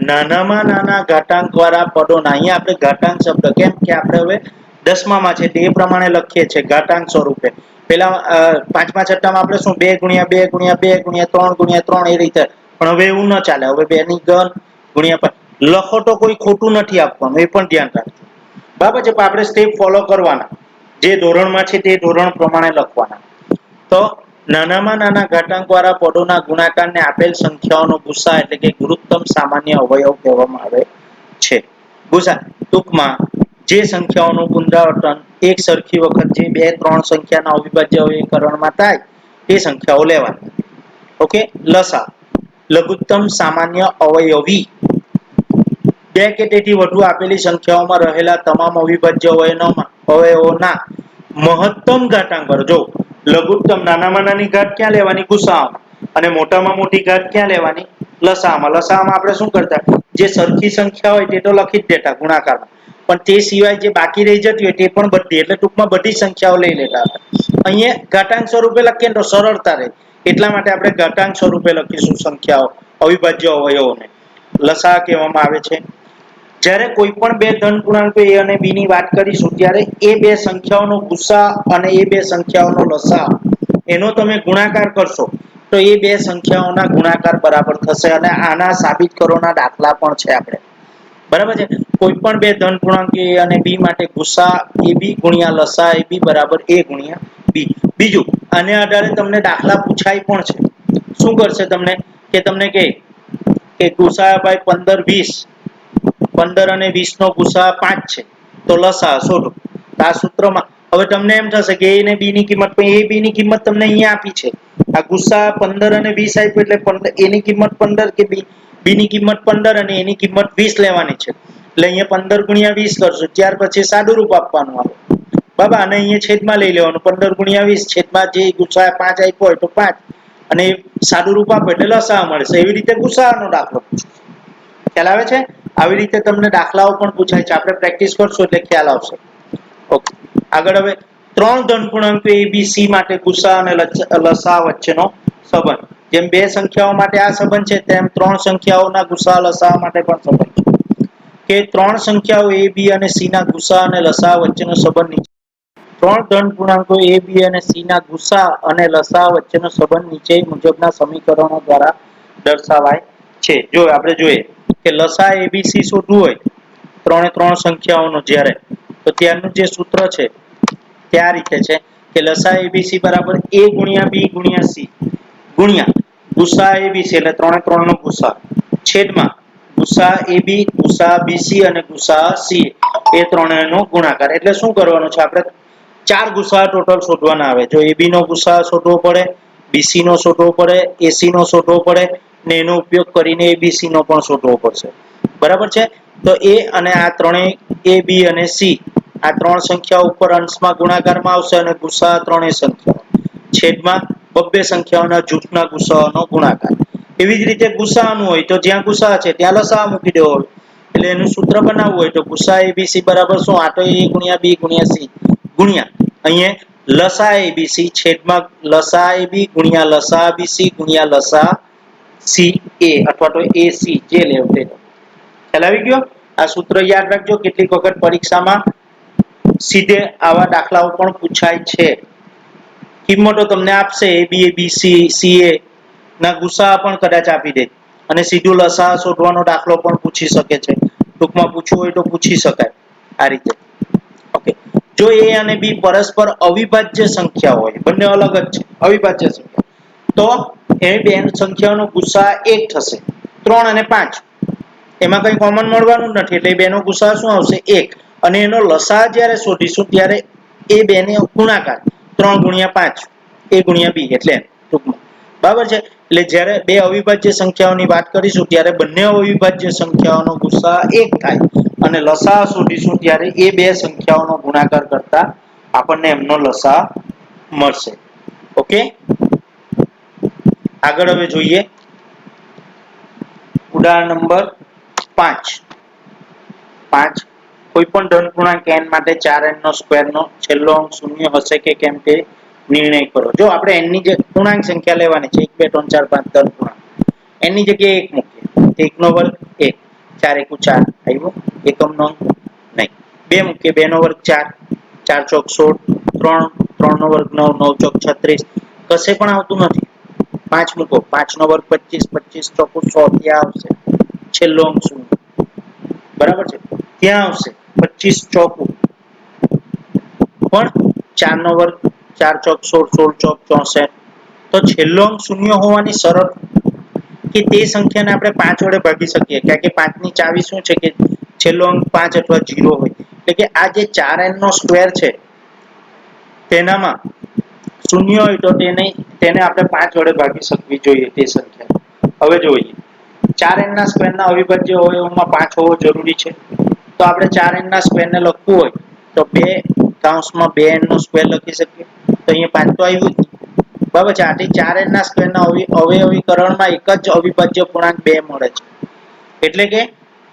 નાનામાં નાના ઘાતાંક વાળા પદોના, અહીંયા આપણે ઘાતાંક શબ્દ, કેમ કે આપણે હવે 10મામાં છે તે પ્રમાણે લખીએ છીએ ઘાતાંક સ્વરૂપે. પેલા 5મા 6માં આપણે શું 2 ગુણ્યા 2 ગુણ્યા 2 ગુણ્યા 3 ગુણ્યા 3 એ રીતે, પણ હવે એવું ન ચાલે. હવે 2 ની ઘન ગુણ્યા લખો તો કોઈ ખોટું નથી આપવાનું, એ પણ ધ્યાન રાખજો. બરાબર છે, પણ આપણે સ્ટેપ ફોલો કરવાના, જે ધોરણમાં છે તે ધોરણ પ્રમાણે લખવાના. તો નાનામાં નાના ઘાતાંક વાળા પદોના ગુણાકારને આપેલ સંખ્યાઓનો ગુસા એટલે કે ગુરુત્તમ સામાન્ય અવયવ કહેવામાં આવે છે. ગુસા ટૂંકમાં જે સંખ્યાઓનું પુનરાવર્તન એક સરખી વખત જે 2 3 સંખ્યાના અવિભાજ્ય અવયવીકરણમાં થાય તે સંખ્યાઓ લેવાની. ઓકે, લસા લઘુત્તમ સામાન્ય અવયવી. 2 કે તેથી વધુ આપેલી સંખ્યાઓમાં રહેલા તમામ અવિભાજ્ય અવયવોના મહત્તમ ઘાતાંક પર, જો લઘુત્તમ નાનામાં નાની ઘાત ક્યાં લેવાની? ગુસાઅમાં. અને મોટામાં મોટી ઘાત ક્યાં લેવાની? લસાઅમાં. લસાઅમાં આપણે શું કરતા, જે સરખી સંખ્યા હોય તે તો લખી જ દેતા ગુણાકારમાં, પણ તે સિવાય જે બાકી રહી જતી હોય તે પણ બધી, એટલે ટૂંકમાં બધી સંખ્યાઓ લઈ લેતા હતા. અહીંયા ઘાતાંક સ્વરૂપે લખીએ તો સરળતા રહે, એટલા માટે આપણે ઘાતાંક સ્વરૂપે લખીશું સંખ્યાઓ અવિભાજ્ય અવયવોને. લસા કહેવામાં આવે છે. જ્યારે કોઈ પણ 2 ધન પૂર્ણાંકો a અને b ની વાત કરીશું ત્યારે એ 2 સંખ્યાઓનો ગુસા અને એ 2 સંખ્યાઓનો લસા એનો તમે ગુણાકાર કરશો તો એ 2 સંખ્યાઓના ગુણાકાર બરાબર થશે. અને આના સાબિત કરોના દાખલા પણ છે આપણે. બરાબર છે, કોઈ પણ 2 ધન પૂર્ણાંક a અને b માટે ગુસા ab ગુણ્યા લસા ab બરાબર a ગુણ્યા b. બીજું, આને આધારે તમને દાખલા પૂછાય પણ છે. શું કરશે તમને કે ગુસા ભાઈ 15 20, 15 અને 20 નો ગુસા 5 છે, તો લસા શોધો. આ સૂત્રમાં હવે તમને એમ થશે કે a અને b ની કિંમત, પણ a b ની કિંમત તમને અહીંયા આપી છે. આ ગુસા 15 અને 20 આપ્યું એટલે a ની કિંમત 15 કે b ની કિંમત 15 અને a ની કિંમત 20 લેવાની છે. એટલે અહીંયા 15 ગુણ્યા 20 કરશું, ત્યાર પછી સાદું રૂપ આપવાનું આવે. બાબા, અને અહીંયા છેદમાં લઈ લેવાનું, 15 ગુણ્યા 20, છેદમાં જે ગુસા 5 આપ્યો હોય તો 5, અને સાદું રૂપ આપો એટલે લસા મળશે. એવી રીતે ગુસાનો દાખલો ખ્યાલ આવે છે. આવી રીતે તમને દાખલાઓ પણ પૂછાય છે, આપણે પ્રેક્ટિસ કરશું એટલે ખ્યાલ આવશે. ઓકે, આગળ હવે 3 ધન પૂર્ણાંકો a b c માટે ગુસા અને લસા વચ્ચેનો સંબંધ. જેમ 2 સંખ્યાઓ માટે આ સંબંધ છે તેમ 3 સંખ્યાઓના ગુસા લસા માટે પણ સંબંધ છે. કે 3 સંખ્યાઓ a b અને c ના ગુસા અને લસા વચ્ચેનો સંબંધ નીચે. 3 ધન પૂર્ણાંકો a b અને c ના ગુસા અને લસા વચ્ચેનો સંબંધ નીચે મુજબના સમીકરણો દ્વારા દર્શાવાય છે. જો આપણે જોઈએ કે લસા એબીસી શોધવું હોય ત્રણે ત્રણ સંખ્યાઓનો જ્યારે, તો ત્યારનું જે સૂત્ર છે તે આ રીતે છે કે લસા એબીસી બરાબર a ગુણ્યા b ગુણ્યા c ગુણ્યા ગુસા એબીસી એટલે ત્રણે ત્રણ નો ગુસા છેદમાં ગુસા ab ગુસા bc અને ગુસા ca એ ત્રણેયનો ગુણાકાર. એટલે શું કરવાનું છે આપણે ચાર ગુસા ટોટલ શોધવાના આવે. જો ab નો ગુસા શોધવો પડે, bc નો શોધવો પડે, ac નો શોધવો પડે ને એનો ઉપયોગ કરીને abc નો પણ શોધવો પડશે. બરાબર છે. તો a અને આ ત્રણેય a b અને c આ ત્રણ સંખ્યાઓ ઉપર અંશમાં ગુણાકારમાં આવશે અને ગુસા ત્રણેય સંખ્યાઓ છેદમાં બબ્બે સંખ્યાઓના જૂથના ગુસાઅનો ગુણાકાર. એવી જ રીતે ગુસાઅનું હોય તો જ્યાં ગુસા છે ત્યાં લસા મૂકી દેવો. એટલે એનું સૂત્ર બનાવવું હોય તો ગુસા abc બરાબર શું? આ તો a ગુણ્યા b ગુણ્યા c ગુણ્યા અહીંયા લસા abc છેદમાં લસા ab ગુણ્યા લસા bc ગુણ્યા લસા ca અથવા તો ac જે લેવ તે. ખ્યાલ આવી ગયો? આ સૂત્ર યાદ રાખજો. કેટલીક વખત પરીક્ષામાં સીધે આવા દાખલાઓ પણ પૂછાય છે. કિંમતો તમને આપશે ab bc ca ના ગુસા પણ કદાચ આપી દે અને સીધું લસા શોધવાનો દાખલો પણ પૂછી શકે છે. ટૂંકમાં પૂછવું હોય તો પૂછી શકાય આ રીતે. ઓકે. જો a અને b પરસ્પર અવિભાજ્ય સંખ્યા હોય, બંને અલગ જ છે અવિભાજ્ય સંખ્યા, તો એ બે સંખ્યાઓનો ગુસા 1 થશે. 3 અને 5 એમાં કઈ કોમન મળવાનું નથી એટલે બેનો ગુસા શું આવશે? 1. અને એનો લસા જ્યારે શોધીશું ત્યારે એ બેને ગુણાકાર 3 ગુણ્યા 5 a ગુણ્યા b એટલે ટૂંકમાં. બરાબર છે. એટલે જ્યારે બે અવિભાજ્ય સંખ્યાઓની વાત કરીશું ત્યારે બંને અવિભાજ્ય સંખ્યાઓનો ગુસા 1 થાય અને લસા શોધીશું ત્યારે એ બે સંખ્યાઓનો ગુણાકાર કરતા આપણને એમનો લસા મળશે. ઓકે. આગળ હવે જોઈએ ઉદાહરણ નંબર 5. કોઈ પણ ધન પૂર્ણાંક n માટે 4n નો સ્ક્વેર નો છેલ્લો અંક શૂન્ય હશે કે કેમ તે નિર્ણય કરો. જો આપણે n ની જે પૂર્ણાંક સંખ્યા લેવાની છે 1 2 3 4 5 ધન પૂર્ણાંક, n ની જગ્યાએ 1 મૂકીએ. 1 નો વર્ગ 1, 4 1 4 આવ્યો એકમનો અંક નહીં. 2 મૂકીએ, 2 નો વર્ગ 4, 4 ચોક 16, 3 3 નો વર્ગ 9, 9 ચોક 36 કશે પણ આવતું નથી. 5 મૂકો, 5 નો વર્ગ 25, 25 ચોક 100 ત્યાં આવશે છેલ્લો અંક શૂન્ય. બરાબર છે. ત્યાં આવશે 25 ચોકું પણ 4 નો વર્ગ 4 ચોક 16, 16 ચોક 64. તો છેલ્લો અંક શૂન્ય હોવાની શરત કે તે સંખ્યાને આપણે 5 વડે ભાગી શકીએ, કારણ કે 5 ની ચાવી શું છે કે છેલ્લો અંક 5 અથવા 0 હોય. એટલે કે આ જે 4n નો સ્ક્વેર છે તેનામાં શૂન્ય હોય તો તેને આપણે 5 વડે ભાગી શકવી જોઈએ તે સંખ્યા. હવે જોઈએ 4n ના સ્ક્વેર ના અવિભાજ્ય અવયવોમાં 5 હોવો જરૂરી છે. તો આપણે 4n ના સ્ક્વેર ને લખવું હોય તો 2 કૌંસમાં 2n નો સ્ક્વેર લખી શકીએ. તો અહીંયા 5 તો આવ્યું જ. બરાબર છે. આથી 4n ના સ્ક્વેર ના અવયવીકરણમાં એક જ અવિભાજ્ય પૂર્ણાંક 2 મળે છે. એટલે કે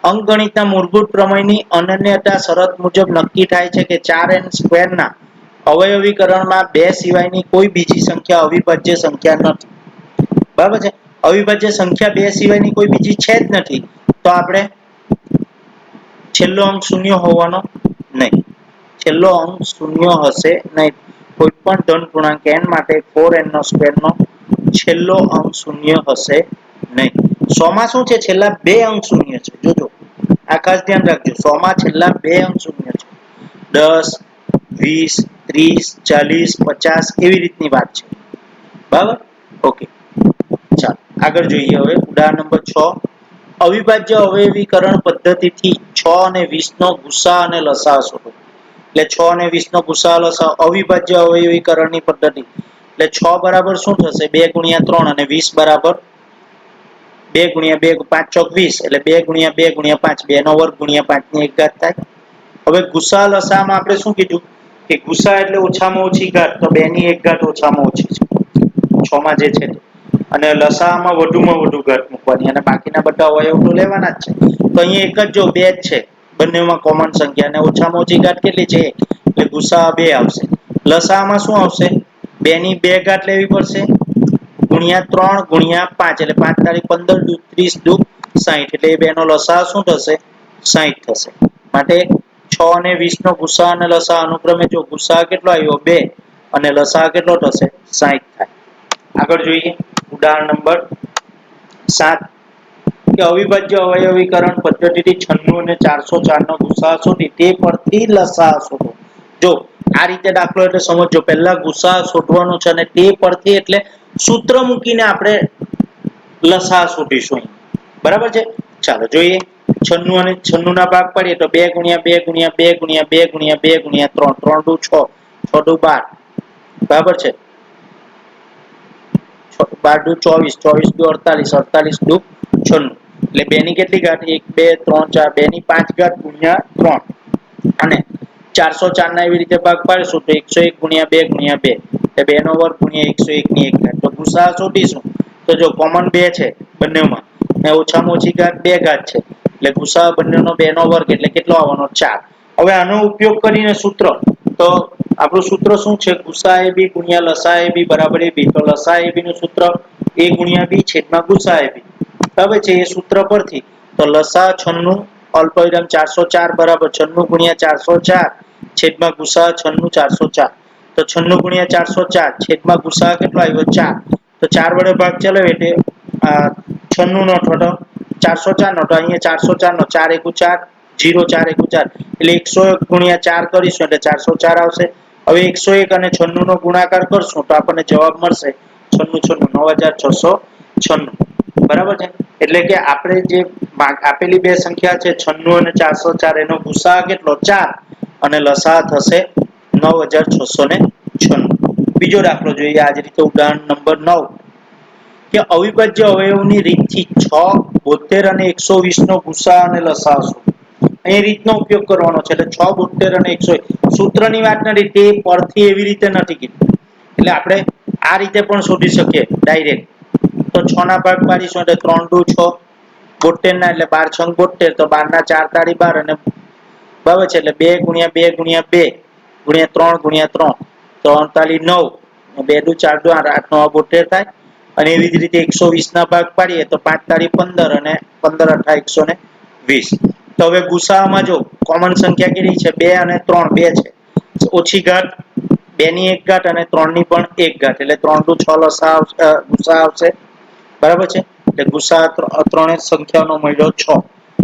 અંકગણિતના મૂળભૂત પ્રમેયની અનન્યતા શરત મુજબ નક્કી થાય છે કે 4n સ્ક્વેર ના અવયવીકરણમાં 2 સિવાયની કોઈ બીજી સંખ્યા અવિભાજ્ય સંખ્યા નથી. બરાબર છે. અવિભાજ્ય સંખ્યા 2 સિવાયની કોઈ બીજી છે જ નથી. તો આપણે છેલ્લો અંક શૂન્ય હોવાનો નહીં. છેલ્લો અંક શૂન્ય હશે નહીં. કોઈ પણ ધન પૂર્ણાંક n માટે 4n નો સ્ક્વેર નો છેલ્લો અંક શૂન્ય હશે નહીં. 100 માં શું છે? છેલ્લા 2 અંક શૂન્ય છે. જોજો આ ખાસ ધ્યાન રાખજો. 100 માં છેલ્લા 2 અંક શૂન્ય છે. 10 20 30 40 50 એવી રીતની વાત છે. બરાબર? ઓકે. ચાલો આગળ જોઈએ હવે ઉદાહરણ નંબર 6. અવિભાજ્ય અવયવીકરણ પદ્ધતિથી 6 અને 20 નો ગુસા અને લસા શોધો. એટલે 6 અને 20 નો ગુસા લસા અવિભાજ્ય અવયવીકરણની પદ્ધતિ. એટલે 6 બરાબર શું થશે? 2 ગુણ્યા 3 અને 20 બરાબર 2 ગુણ્યા 2 5 ચોક 20 એટલે 2 ગુણ્યા 2 ગુણ્યા 5 2 નો વર્ગ ગુણ્યા 5 ની 1 ઘાત થાય. હવે ગુસા લસામાં આપણે શું કીધું કે ગુસા એટલે ઓછામાં ઓછી ઘાત, તો 2 ની 1 ઘાત ઓછામાં ઓછી છે 6 માં જે છે અને લસામાં વધુમાં વધુ ઘાત મૂકવાની અને બાકીના બધા અવયવ તો લેવાના જ છે. તો અહીંયા એક જ જો 2 જ છે બંનેમાં કોમન સંખ્યા અને ઓછામાં ઓછી ઘાત કેટલી છે? એટલે ગુસા 2 આવશે. લસામાં શું આવશે? 2 ની 2 ઘાત લેવી પડશે ગુણ્યા 3 ગુણ્યા 5 એટલે 5 તારીખ 15 દુ 30 દુ 60 એટલે એ બેનો લસા શું થશે? 60 થશે. માટે 6 અને 20 નો ગુસા અને લસા અનુક્રમે જો ગુસા કેટલો આવ્યો 2 અને લસા કેટલો થશે? 60 થાય. આગળ જોઈએ ઉદાહરણ નંબર 7. કે અવિભાજ્ય અવયવીકરણ પદ્ધતિથી 96 અને 404 નો ગુસાઅ શોધી તે પરથી લસાઅ શોધો. જો આ રીતે દાખલો એટલે સમજો, પહેલા ગુસાઅ શોધવાનો છે અને તે પરથી એટલે સૂત્ર મૂકીને આપણે લસાઅ શોધીશું. બરાબર છે? ચાલો જોઈએ. 96 અને 96 ના ભાગ પાડીએ તો 2 ગુણ્યા 2 ગુણ્યા 2 ગુણ્યા 2 ગુણ્યા 2 ગુણ્યા 3 3 દુ 6 6 દુ 12. બરાબર છે? 12 દુ 24 24 દુ 48 48 દુ 96. એટલે 2 ની કેટલી ઘાત? 1 2 3 4 2 ની 5 ઘાત ગુણ્યા 3. અને 404 ના એવી રીતે ભાગ પાડીશું તો 101 ગુણ્યા 2 ગુણ્યા 2 એટલે 2 નો વર્ગ ગુણ્યા 101 ની 1 ઘાત. તો ગુસાઅ શોધીશું તો જો કોમન 2 છે બંનેમાં અને ઓછામાં ઓછી ઘાત 2 ઘાત છે એટલે ગુસાઅ બંનેનો 2 નો વર્ગ એટલે કેટલો આવવાનો? 4. હવે આનો ઉપયોગ કરીને સૂત્ર, તો આપણું સૂત્ર શું છે? ગુસાઅ ab ગુણ્યા લસાઅ ab બરાબર ab. તો લસાઅ ab નું સૂત્ર a ગુણ્યા b છેદમાં ગુસાઅ ab. બરાબર છે? એ સૂત્ર પરથી તો લસાઅ 96 અલ્પવિરામ 404 બરાબર 96 ગુણ્યા 404 છેદમાં ગુસાઅ 96 404. તો 96 ગુણ્યા 404 છેદમાં ગુસાઅ કેટલો આવ્યો? 4. તો 4 વડે ભાગ ચલાવે એટલે 96 નો થોડો 404 નો, તો અહીંયા 404 નો 4 એકુ 4 0 4 એકુ 4 એટલે 101 ગુણ્યા 4 કરીશું એટલે 404 આવશે. હવે 101 અને 96 નો ગુણાકાર કરશું તો આપણને જવાબ મળશે 96 96 બરાબર છે? એટલે કે આપણે જે આપેલી બે સંખ્યા છે 96 અને 404 એનો ગુસાઅ કેટલો? 4 અને લસાઅ થશે 9696. બીજો દાખલો જોઈએ આ જ રીતે, ઉદાહરણ નંબર 9 કે અવિભાજ્ય અવયવની રીતથી 6 72 અને 120 નો ગુસાઅ અને લસાઅ શોધો. અહીં રીતનો ઉપયોગ કરવાનો છે એટલે 6 72 અને 120 સૂત્રની વાત નથી, તે પરથી એવી રીતે નથી કીધું એટલે આપણે આ રીતે પણ શોધી શકીએ ડાયરેક્ટ. તો 6 ના ભાગ પાડીશું એટલે 3 દુ 6 72 ના એટલે 12 6 72 તો 12 ના 4 તાળી 12 અને બરાબર છે એટલે 2 ગુણ્યા 2 ગુણ્યા 2 ગુણ્યા 3 ગુણ્યા 3 3 તાળી 9 2 દુ 4 દુ 8 8 9 72 થાય. અને એવી જ રીતે 120 ના ભાગ પાડીએ તો 5 તાળી 15 અને 15 અઠા 120. તો હવે ગુસાઅમાં જો કોમન સંખ્યા કેટલી છે? 2 અને 3 2 છે. ઓછી ઘાત 2 ની 1 ઘાત અને 3 ની પણ 1 ઘાત એટલે 3 દુ 6 લસાઅ ગુસાઅ આવશે. બરાબર છે? એટલે ગુસાઅ ત્રણેય સંખ્યાનો મળ્યો 6.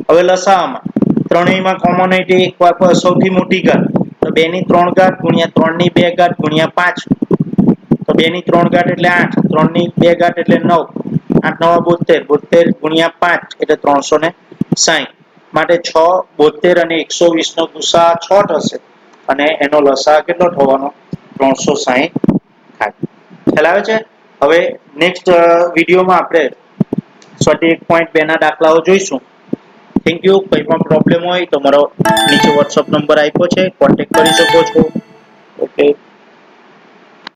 હવે લસાઅમાં ત્રણેયમાં કોમન એટલે સૌથી મોટી ઘાત તો 2 ની 3 ઘાત ગુણ્યા 3 ની 2 ઘાત ગુણ્યા 5. તો 2 ની 3 ઘાત એટલે 8, 3 ની 2 ઘાત એટલે 9, 8 9 72 72 ગુણ્યા 5 એટલે 360. માટે 6 72 અને 120 નો ગુસાઅ 6 થશે અને એનો લસાઅ કેટલો થવાનો? 360 થાય. ખ્યાલ આવે છે? હવે નેક્સ્ટ વિડીયોમાં આપણે સ્વાધ્યાય 1.2 ના દાખલાઓ જોઈશું. Thank you. કોઈ પણ પ્રોબ્લેમ હોય તો મારો નીચે WhatsApp નંબર આપ્યો છે, કોન્ટેક્ટ કરી શકો છો. ઓકે.